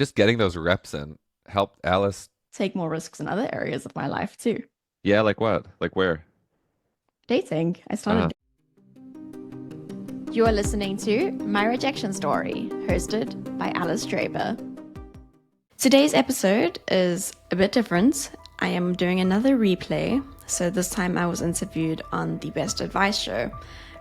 Just getting those reps in helped Alice. Take more risks in other areas of my life too. Yeah, like what? Like where? Dating. I Uh, started. You are listening to My Rejection Story, hosted by Alice Draper. Today's episode is a bit different. I am doing another replay, so this time I was interviewed on the Best Advice show.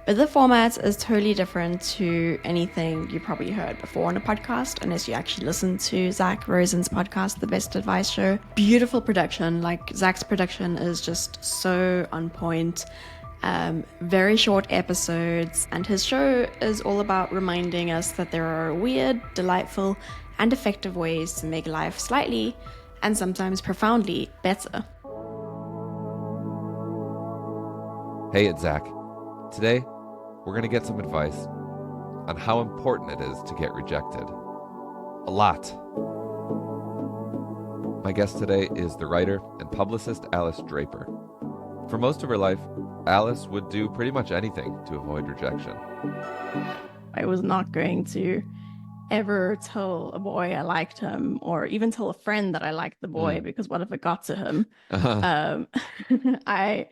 But the format is totally different to anything you probably heard before on a podcast, unless you actually listen to Zach Rosen's podcast, The Best Advice Show. Beautiful production, like Zach's production is just so on point. Very short episodes, and his show is all about reminding us that there are weird, delightful, and effective ways to make life slightly and sometimes profoundly better. hey, it's Zach. Today, we're going to get some advice on how important it is to get rejected. A lot. My guest today is the writer and publicist Alice Draper. For most of her life, Alice would do pretty much anything to avoid rejection. I was not going to ever tell a boy I liked him, or even tell a friend that I liked the boy, because what if it got to him? Um, I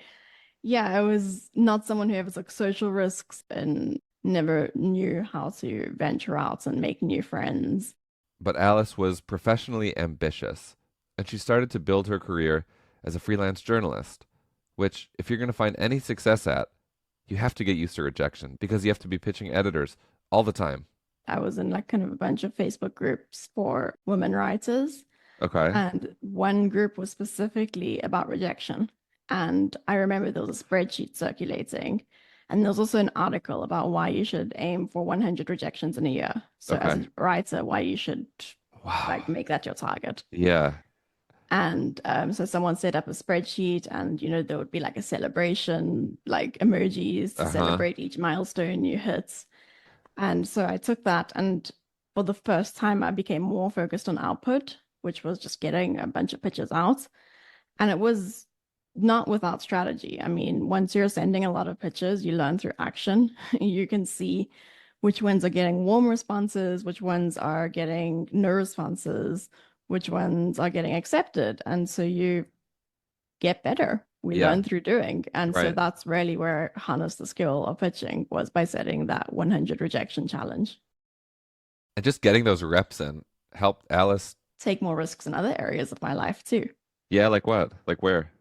I was not someone who ever took social risks and never knew how to venture out and make new friends. But Alice was professionally ambitious, and she started to build her career as a freelance journalist, which, if you're going to find any success at, you have to get used to rejection because you have to be pitching editors all the time. I was in like kind of a bunch of Facebook groups for women writers, Okay. and one group was specifically about rejection. And I remember there was a spreadsheet circulating, and there was also an article about why you should aim for 100 rejections in a year. So as Okay. a writer, why you should Wow. like make that your target. Yeah. And so someone set up a spreadsheet, and there would be like a celebration, like emojis to Uh-huh. celebrate each milestone you hit. And so I took that, and for the first time, I became more focused on output, which was just getting a bunch of pitches out. And it was not without strategy. I mean, once you're sending a lot of pitches, you learn through action. You can see which ones are getting warm responses, which ones are getting no responses, which ones are getting accepted. And so you get better. We Yeah. learn through doing. And so Right. that's really where I harnessed the skill of pitching, was by setting that 100 rejection challenge. And just getting those reps in helped Alice. Take more risks in other areas of my life too. Yeah, like what? Like where?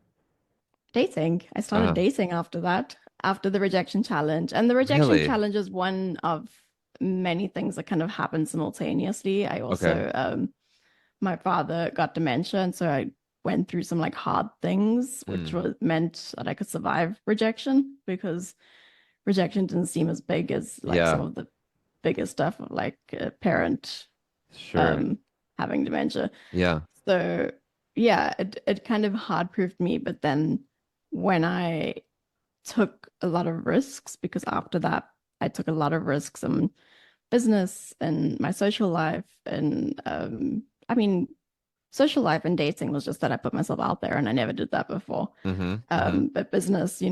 Dating. I started Uh, dating after that, after the rejection challenge. And the rejection really? challenge is one of many things that kind of happen simultaneously. I Okay. also, my father got dementia, and so I went through some like hard things, which Mm. was meant that I could survive rejection, because rejection didn't seem as big as like some Yeah, of the biggest stuff of like a parent sure. um having dementia. Yeah. So yeah, it kind of hard proved me. But then when I took a lot of risks, because after that I took a lot of risks in business and my social life, and I mean, social life and dating was just that I put myself out there, and I never did that before. Mm-hmm. Mm-hmm. But business,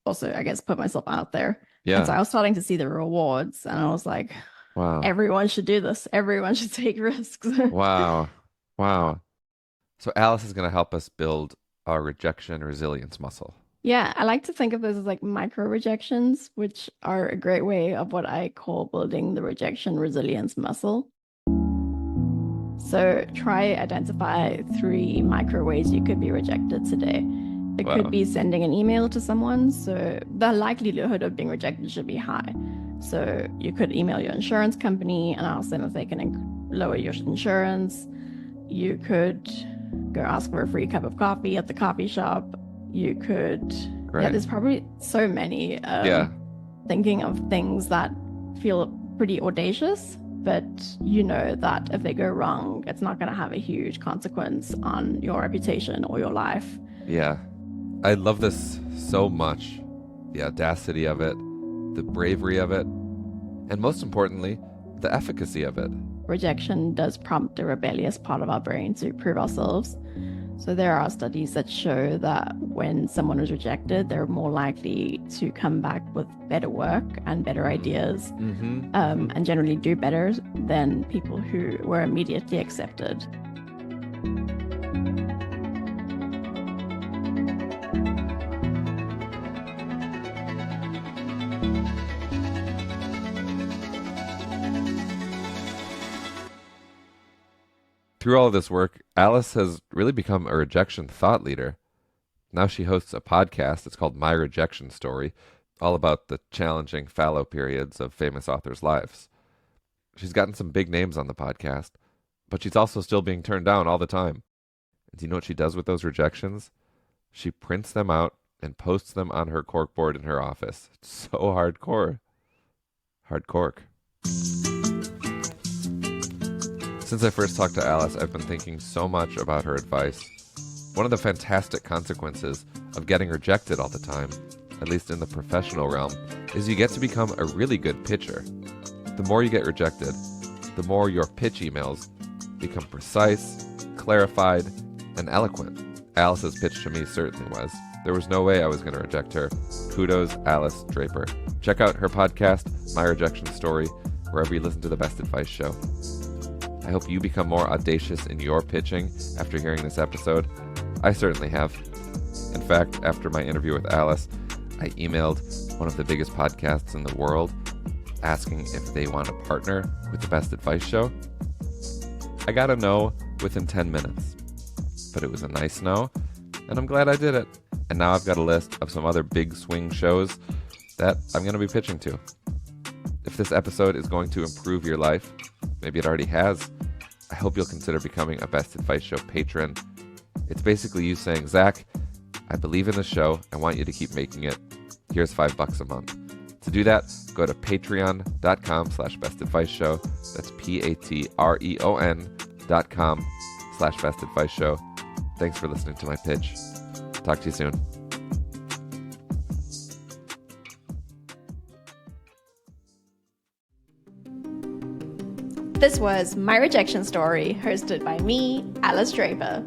also, I guess, put myself out there. And so Yeah. I was starting to see the rewards, and I was like, Wow. everyone should do this. Everyone should take risks. Wow. Wow. So Alice is going to help us build our rejection resilience muscle. Yeah, I like to think of those as like micro rejections, which are a great way of what I call building the rejection resilience muscle. So try identify 3 micro ways you could be rejected today. It could Wow. be sending an email to someone, so the likelihood of being rejected should be high. So you could email your insurance company and ask them if they can lower your insurance. You could go ask for a free cup of coffee at the coffee shop. You could, yeah, Great. there's probably so many. Yeah. Thinking of things that feel pretty audacious, but you know that if they go wrong, it's not going to have a huge consequence on your reputation or your life. Yeah. I love this so much. The audacity of it, the bravery of it, and most importantly, the efficacy of it. Rejection does prompt a rebellious part of our brain to prove ourselves. So there are studies that show that when someone is rejected, they're more likely to come back with better work and better ideas, and generally do better than people who were immediately accepted. Through all of this work, Alice has really become a rejection thought leader. Now she hosts a podcast. It's called My Rejection Story, all about the challenging fallow periods of famous authors' lives. She's gotten some big names on the podcast, but she's also still being turned down all the time. And do you know what she does with those rejections? She prints them out and posts them on her corkboard in her office. It's so hardcore. Hard cork. Since I first talked to Alice, I've been thinking so much about her advice. One of the fantastic consequences of getting rejected all the time, at least in the professional realm, is you get to become a really good pitcher. The more you get rejected, the more your pitch emails become precise, clarified, and eloquent. Alice's pitch to me certainly was. There was no way I was going to reject her. Kudos, Alice Draper. Check out her podcast, My Rejection Story, wherever you listen to The Best Advice Show. I hope you become more audacious in your pitching after hearing this episode. I certainly have. In fact, after my interview with Alice, I emailed one of the biggest podcasts in the world asking if they want to partner with The Best Advice Show. I got a no within 10 minutes, but it was a nice no, and I'm glad I did it. And now I've got a list of some other big swing shows that I'm going to be pitching to. If this episode is going to improve your life, maybe it already has, I hope you'll consider becoming a Best Advice Show patron. It's basically you saying, Zach, I believe in the show. I want you to keep making it. Here's $5 a month. To do that, go to patreon.com/bestadviceshow. That's patreon.com/bestadviceshow. Thanks for listening to my pitch. Talk to you soon. This was My Rejection Story, hosted by me, Alice Draper.